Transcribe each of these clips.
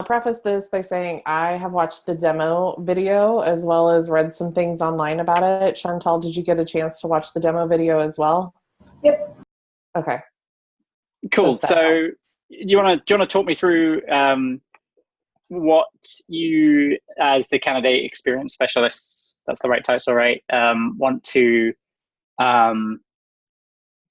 I'll preface this by saying I have watched the demo video as well as read some things online about it. Chantal, did you get a chance to watch the demo video as well? Yep. Okay, so Cool. if that So helps. do you wanna talk me through what you, as the candidate experience specialist, that's the right title, right? Want to, um,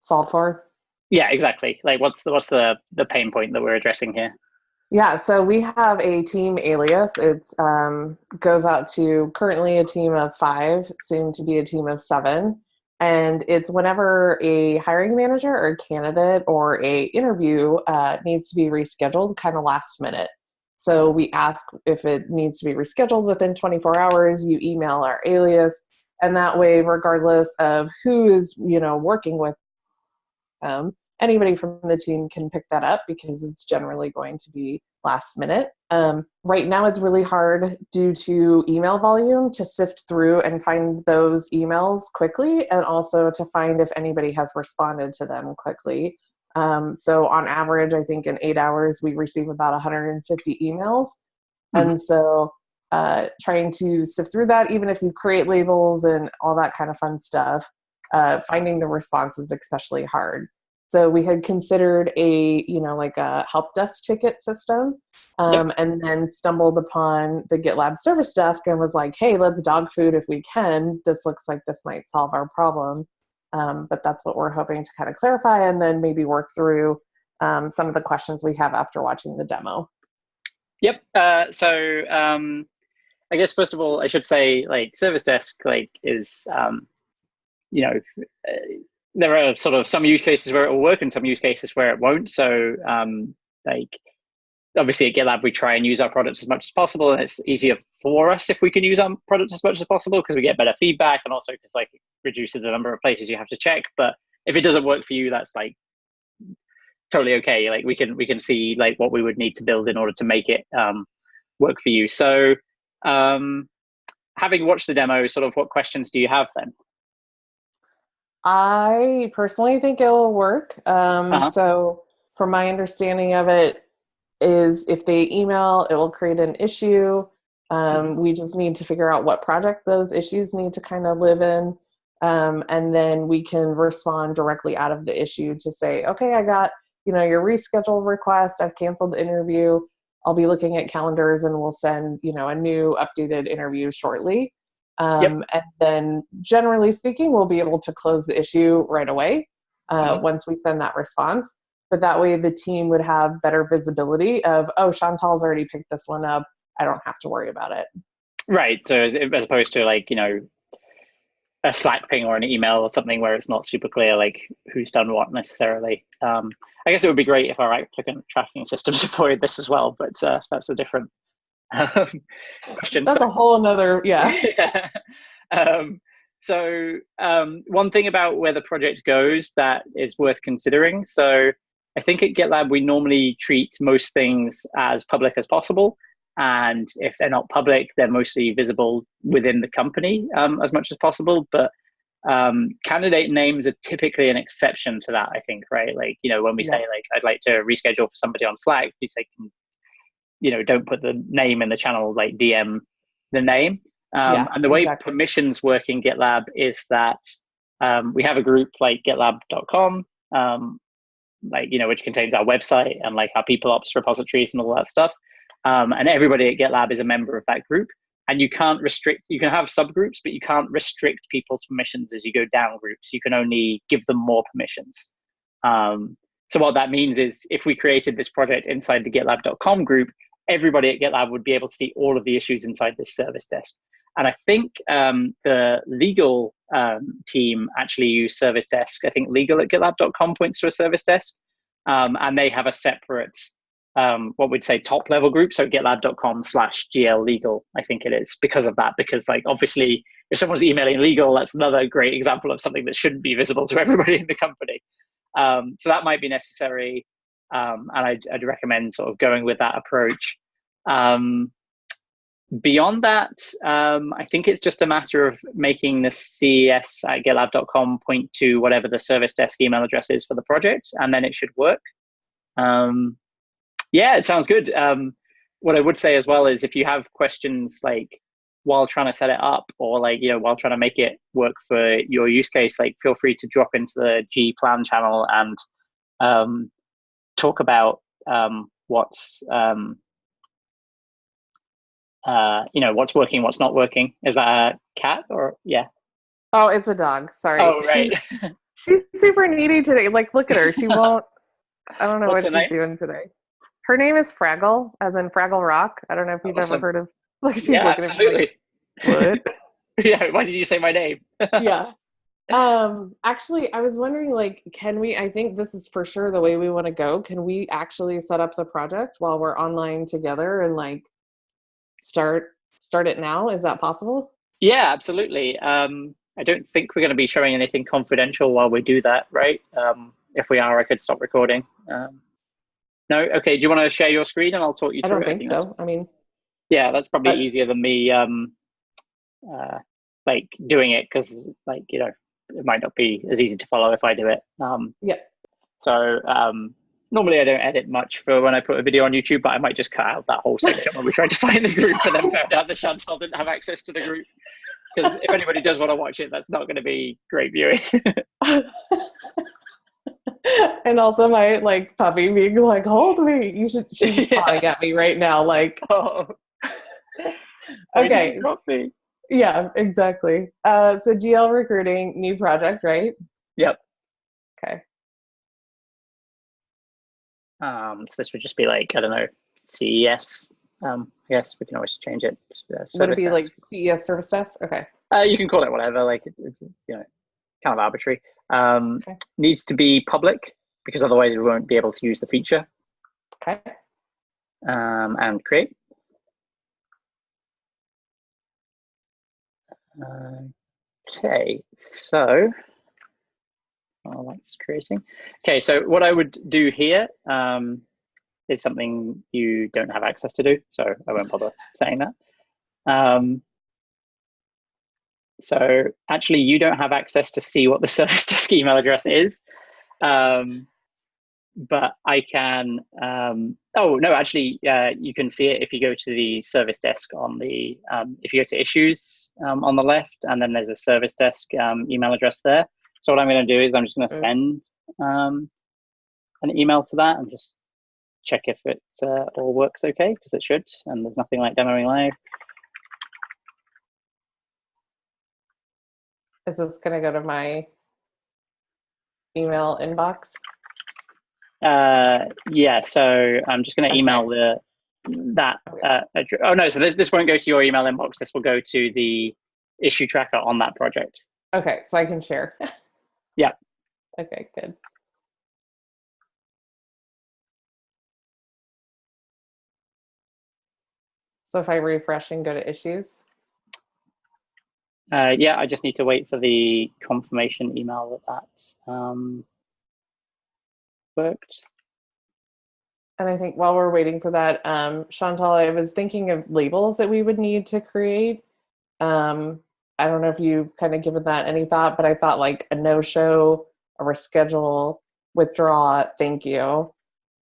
Solved for? yeah, exactly. Like, what's the pain point that we're addressing here? Yeah, so we have a team alias. It's goes out to currently a team of 5, soon to be a team of 7. And it's whenever a hiring manager or a candidate or a interview needs to be rescheduled kind of last minute. So we ask if it needs to be rescheduled within 24 hours, you email our alias, and that way, regardless of who is, working with anybody from the team can pick that up because it's generally going to be last minute. Right now, it's really hard due to email volume to sift through and find those emails quickly, and also to find if anybody has responded to them quickly. So on average, I think in 8 hours, we receive about 150 emails. Mhm. And so trying to sift through that, even if you create labels and all that kind of fun stuff, finding the response is especially hard. So we had considered like a help desk ticket system, Yep. and then stumbled upon the GitLab service desk and was like, hey, let's dog food if we can. This looks like this might solve our problem. But that's what we're hoping to kind of clarify and then maybe work through some of the questions we have after watching the demo. Yep. I guess first of all, I should say, like, service desk, like, is you know, uh, there are sort of some use cases where it will work and some use cases where it won't. So, like, obviously at GitLab, we try and use our products as much as possible, and it's easier for us if we can use our products as much as possible because we get better feedback, and also because, like, it reduces the number of places you have to check. But if it doesn't work for you, that's like totally okay. Like, we can see like what we would need to build in order to make it work for you. So, um, having watched the demo, sort of what questions do you have then? I personally think it will work. Uh-huh. So, from my understanding of it, is if they email, it will create an issue. Mhm. We just need to figure out what project those issues need to kind of live in. And then we can respond directly out of the issue to say, okay, I got, your reschedule request. I've canceled the interview. I'll be looking at calendars and we'll send, a new updated interview shortly. Yep. And then generally speaking, we'll be able to close the issue right away Mhm. once we send that response. But that way the team would have better visibility of, oh, Chantal's already picked this one up. I don't have to worry about it. Right. So as opposed to, like, a Slack ping or an email or something where it's not super clear, like, who's done what necessarily. I guess it would be great if our applicant tracking system supported this as well, but that's a different um, question. So That's a whole nother, yeah. yeah. Um, one thing about where the project goes that is worth considering. So I think at GitLab, we normally treat most things as public as possible. And if they're not public, they're mostly visible within the company as much as possible. But candidate names are typically an exception to that, I think, right? Like, when we say, Yeah. like, I'd like to reschedule for somebody on Slack, we say, don't put the name in the channel, like DM the name. Yeah, And the way exactly. permissions work in GitLab is that we have a group like gitlab.com, which contains our website and like our people ops repositories and all that stuff. And everybody at GitLab is a member of that group. And you can't restrict, you can have subgroups, but you can't restrict people's permissions as you go down groups. You can only give them more permissions. So what that means is if we created this project inside the gitlab.com group, everybody at GitLab would be able to see all of the issues inside this service desk. And I think the legal team actually use service desk. I think legal at gitlab.com points to a service desk. And they have a separate, what we'd say, top level group. So gitlab.com/GL legal, I think it is, because of that. Because, like, obviously, if someone's emailing legal, that's another great example of something that shouldn't be visible to everybody in the company. So that might be necessary. And I'd recommend sort of going with that approach. Beyond that, I think it's just a matter of making the CES at gitlab.com point to whatever the service desk email address is for the project, and then it should work. Yeah, it sounds good. what I would say as well is if you have questions like while trying to set it up, or like, while trying to make it work for your use case, like feel free to drop into the G-Plan channel and talk about what's what's working, what's not working. Is that a cat or yeah? Oh, it's a dog. Sorry. Oh, right. She's super needy today. Like, look at her. She won't. I don't know What's what her she's name? doing today. Her name is Fraggle, as in Fraggle Rock. I don't know if you've ever Awesome. heard of. Like, she's Yeah, looking at me absolutely. like, what? Yeah. Why did you say my name? Yeah. Actually, I was wondering, like, can we? I think this is for sure the way we want to go. Can we actually set up the project while we're online together and like start it now? Is that possible? Yeah, absolutely. I don't think we're going to be showing anything confidential while we do that, right? If we are, I could stop recording. No? Okay. Do you want to share your screen and I'll talk you I through don't it? I think think that's, so. I mean, yeah, that's probably but easier than me like doing it, because like, it might not be as easy to follow if I do it. yeah. So normally I don't edit much for when I put a video on YouTube, but I might just cut out that whole section when we tried to find the group and then found out that Chantal didn't have access to the group. Because if anybody does want to watch it, that's not going to be great viewing. And also my like puppy being like, hold me. She's pawing at me right now. Like, Oh, okay. drop me. Yeah, exactly. So GL recruiting, new project, right? Yep. Okay. So this would just be like, I don't know, CES. I guess we can always change it. Would it be Desk. like CES service desk? Okay. You can call it whatever. Like it's kind of arbitrary. Okay. Needs to be public because otherwise we won't be able to use the feature. Okay. And create. Okay, so that's creating. Okay, so what I would do here is something you don't have access to do, so I won't bother saying that. So actually, you don't have access to see what the service desk email address is, but I can. Oh no, actually, you can see it if you go to the service desk on the. If you go to issues on the left, and then there's a service desk email address there. So what I'm going to do is I'm just going to send an email to that and just check if it all works okay, because it should, and there's nothing like demoing live. Is this going to go to my email inbox? Yeah, so I'm just going to email that. Oh no, so this won't go to your email inbox. This will go to the issue tracker on that project. Okay, so I can share. Yeah. Okay, good. So if I refresh and go to issues? Yeah, I just need to wait for the confirmation email that worked. And I think while we're waiting for that, Chantal, I was thinking of labels that we would need to create. I don't know if you've kind of given that any thought, but I thought like a no-show, a reschedule, withdraw, thank you.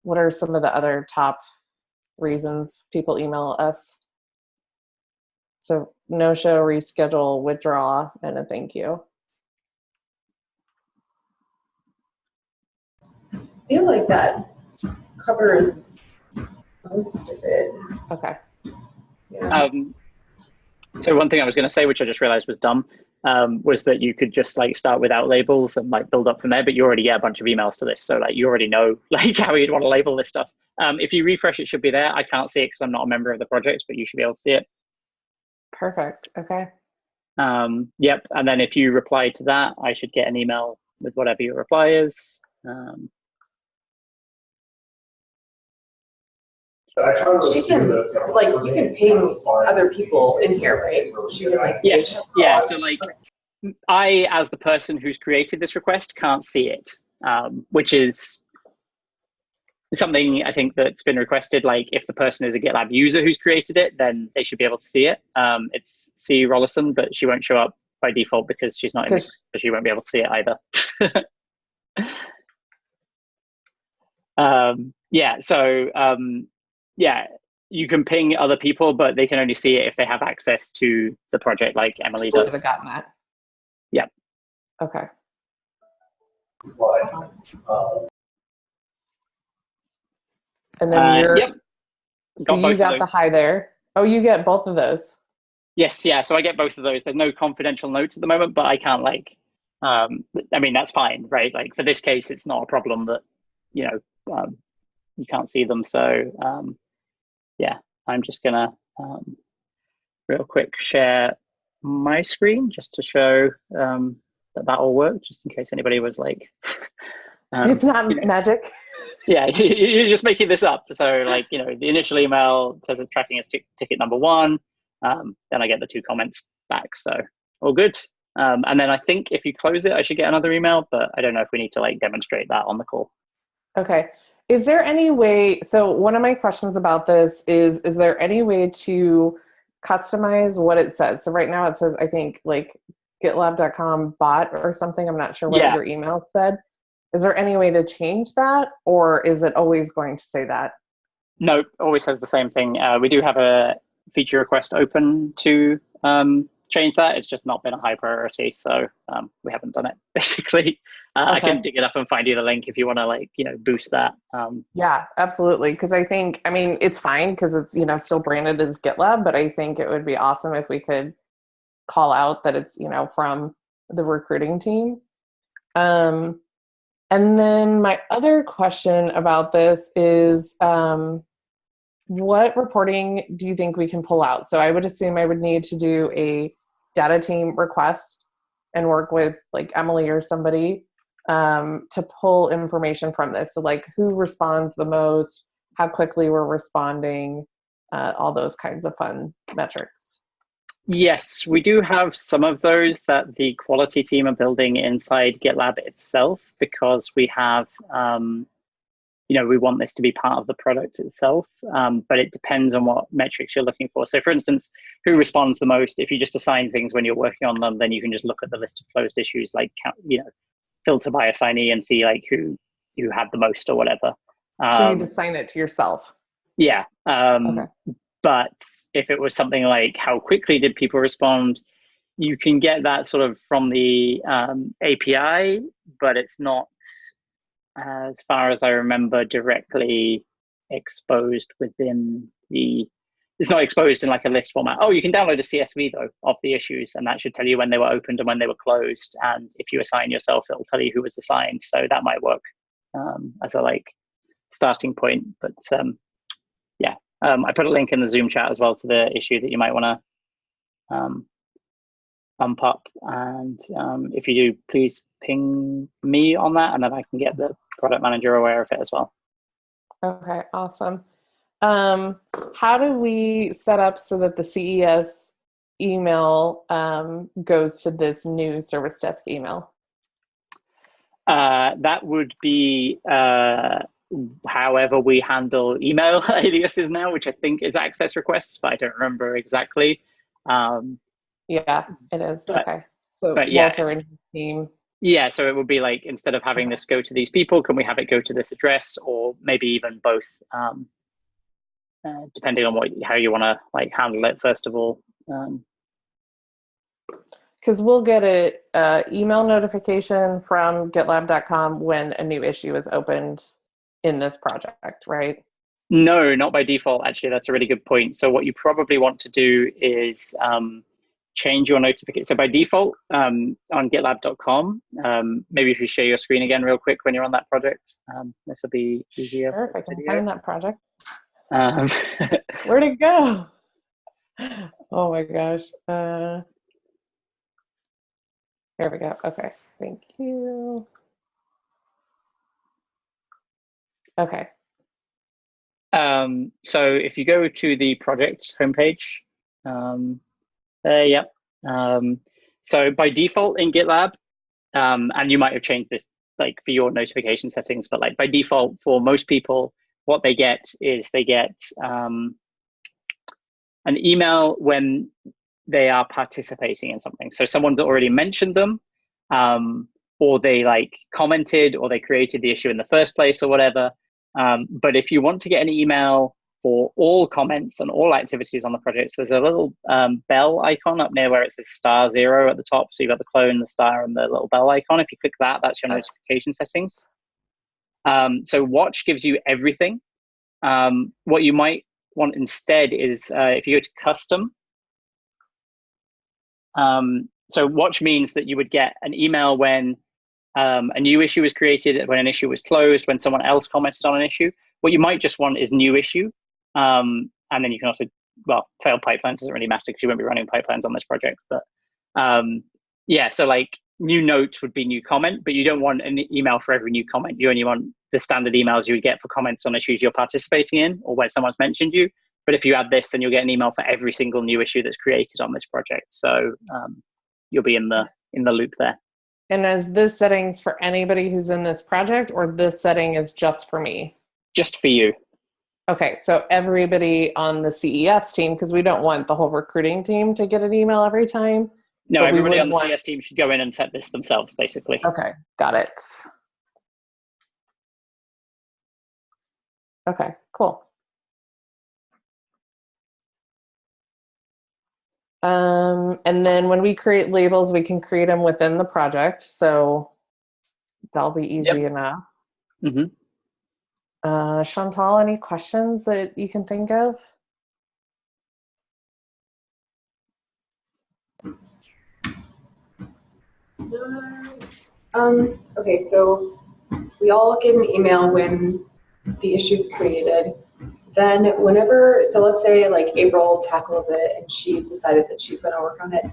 What are some of the other top reasons people email us? So no-show, reschedule, withdraw, and a thank you. I feel like that covers most of it. Okay. Yeah. So one thing I was going to say, which I just realized was dumb, was that you could just like start without labels and like build up from there, but you already get a bunch of emails to this. So like you already know like how you'd want to label this stuff. If you refresh, it should be there. I can't see it because I'm not a member of the project, but you should be able to see it. Perfect. Okay. Yep. And then if you reply to that, I should get an email with whatever your reply is. She can, like, you can ping other people in here, right? She can, like, yes. Yeah. So, like, I, as the person who's created this request, can't see it, which is something I think that's been requested. Like, if the person is a GitLab user who's created it, then they should be able to see it. It's C. Rollison, but she won't show up by default because she's not in it, so she won't be able to see it either. Yeah. So, yeah, you can ping other people, but they can only see it if they have access to the project, like Emily Should have does. gotten that. Yeah. Okay. And then you're, Yep. so you got the high there. Oh, you get both of those. Yes, yeah. So I get both of those. There's no confidential notes at the moment, but I can't I mean, that's fine, right? Like for this case, it's not a problem that, you can't see them. So yeah, I'm just gonna real quick share my screen just to show that all worked, just in case anybody was like, it's not magic. Yeah, you're just making this up. So the initial email says it's tracking as ticket number 1. Then I get the 2 comments back. So all good. And then I think if you close it, I should get another email, but I don't know if we need to demonstrate that on the call. Okay. Is there any way, so one of my questions about this is there any way to customize what it says? So right now it says, I think GitLab.com bot or something. I'm not sure what your email said. Is there any way to change that, or is it always going to say that? No, always says the same thing. We do have a feature request open to change that. It's just not been a high priority, so we haven't done it, basically. Okay. I can dig it up and find you the link if you want to boost that. Yeah, absolutely. Because I mean, it's fine because it's still branded as GitLab, but I think it would be awesome if we could call out that it's from the recruiting team. And then my other question about this is, what reporting do you think we can pull out? So I would assume I would need to do a data team request and work with Emily or somebody to pull information from this. So who responds the most, how quickly we're responding, all those kinds of fun metrics. Yes, we do have some of those that the quality team are building inside GitLab itself, because we have, we want this to be part of the product itself, but it depends on what metrics you're looking for. So for instance, who responds the most? If you just assign things when you're working on them, then you can just look at the list of closed issues, filter by assignee and see who had the most or whatever. So you'd assign it to yourself. Yeah. Okay. But if it was something like how quickly did people respond, you can get that sort of from the API, but it's not, as far as I remember, directly exposed within it's not exposed in a list format. Oh, you can download a CSV though of the issues, and that should tell you when they were opened and when they were closed. And if you assign yourself, it'll tell you who was assigned. So that might work as a starting point. But yeah. I put a link in the Zoom chat as well to the issue that you might want to bump up. And if you do, please ping me on that, and then I can get the product manager aware of it as well. Okay, awesome. How do we set up so that the CES email goes to this new service desk email? That would be however we handle email aliases now, which I think is access requests, but I don't remember exactly. Yeah, it is. Okay. So but Walter and his team. Yeah, so it would be instead of having this go to these people, can we have it go to this address, or maybe even both, depending on how you want to handle it first of all. Because we'll get an email notification from GitLab.com when a new issue is opened in this project, right? No, not by default. Actually, that's a really good point. So what you probably want to do is change your notification. So by default, on GitLab.com, maybe if you share your screen again real quick when you're on that project, this will be easier. Sure, if I can find that project. Where'd it go? Oh my gosh. There we go. Okay, thank you. Okay. So if you go to the project homepage, yep. So by default in GitLab, and you might have changed this for your notification settings, but by default for most people, what they get is they get an email when they are participating in something. So someone's already mentioned them, or they commented, or they created the issue in the first place or whatever. But if you want to get an email for all comments and all activities on the project. So there's a little bell icon up near where it says *0 at the top. So you've got the clone, the star, and the little bell icon. If you click that, that's your notification settings. So Watch gives you everything. What you might want instead is if you go to Custom. So Watch means that you would get an email when a new issue was created, when an issue was closed, when someone else commented on an issue. What you might just want is new issue. And then you can also, well, failed pipelines doesn't really matter because you won't be running pipelines on this project. But yeah, so like new notes would be new comment, but you don't want an email for every new comment. You only want the standard emails you would get for comments on issues you're participating in or where someone's mentioned you. But if you add this, then you'll get an email for every single new issue that's created on this project. So you'll be in the loop there. And is this settings for anybody who's in this project, or this setting is just for me? Just for you. Okay, so everybody on the CES team, because we don't want the whole recruiting team to get an email every time. No, everybody on the CES team should go in and set this themselves, basically. Okay, got it. Okay, cool. And then when we create labels, we can create them within the project, so that'll be easy enough. Mm-hmm. Chantal, any questions that you can think of? Okay, so we all get an email when the issue is created. Then whenever, so let's say like April tackles it and she's decided that she's going to work on it,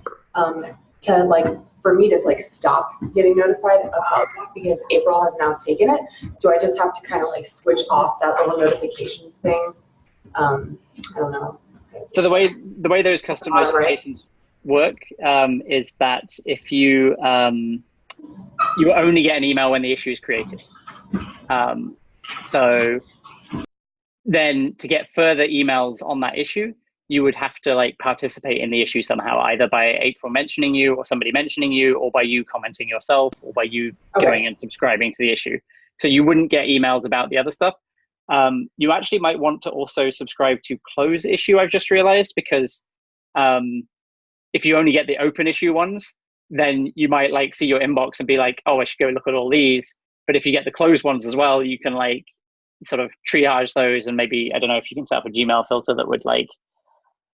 to like, for me to like stop getting notified about that because April has now taken it, do I just have to kind of like switch off that little notifications thing? I don't know. So the way those custom notifications work is that if you only get an email when the issue is created. So then to get further emails on that issue, you would have to like participate in the issue somehow, either by April mentioning you or somebody mentioning you, or by you commenting yourself, or by you going and subscribing to the issue. So you wouldn't get emails about the other stuff. You actually might want to also subscribe to close issue, I've just realized, because if you only get the open issue ones, then you might like see your inbox and be like, oh, I should go look at all these. But if you get the closed ones as well, you can like sort of triage those, and maybe, I don't know if you can set up a Gmail filter that would like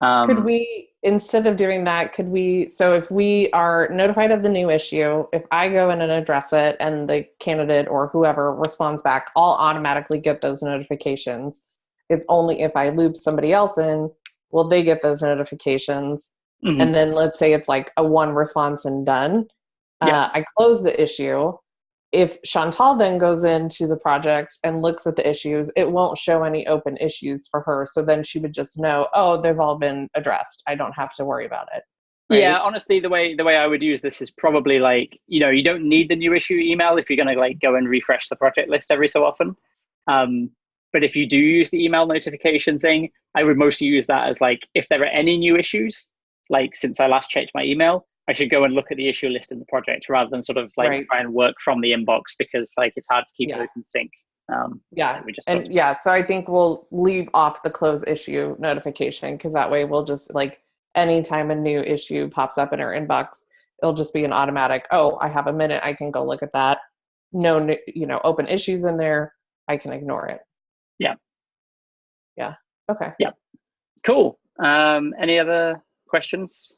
could we, instead of doing that, could we, so if we are notified of the new issue, if I go in and address it and the candidate or whoever responds back, I'll automatically get those notifications. It's only if I loop somebody else in, will they get those notifications? Mm-hmm. And then let's say it's like a one response and done. I close the issue. If Chantal then goes into the project and looks at the issues, it won't show any open issues for her. So then she would just know, oh, they've all been addressed. I don't have to worry about it. Right? Yeah, honestly, the way I would use this is probably like, you don't need the new issue email if you're going to like go and refresh the project list every so often. But if you do use the email notification thing, I would mostly use that as like, if there are any new issues, like since I last checked my email, I should go and look at the issue list in the project rather than sort of like try and work from the inbox, because like it's hard to keep those in sync. So I think we'll leave off the close issue notification, because that way we'll just like anytime a new issue pops up in our inbox, it'll just be an automatic, oh, I have a minute, I can go look at that. No, open issues in there, I can ignore it. Yeah. Okay. Yeah. Cool. Any other questions?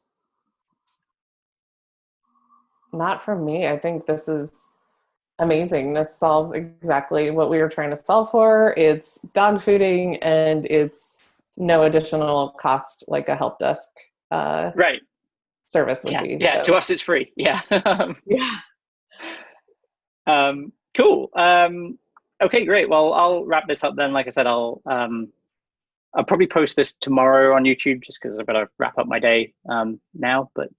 Not from me. I think this is amazing. This solves exactly what we were trying to solve for. It's dog fooding, and it's no additional cost like a help desk service would be. Yeah, to us it's free. Yeah. Cool. Okay, great. Well, I'll wrap this up then. Like I said, I'll probably post this tomorrow on YouTube just because I've got to wrap up my day now. But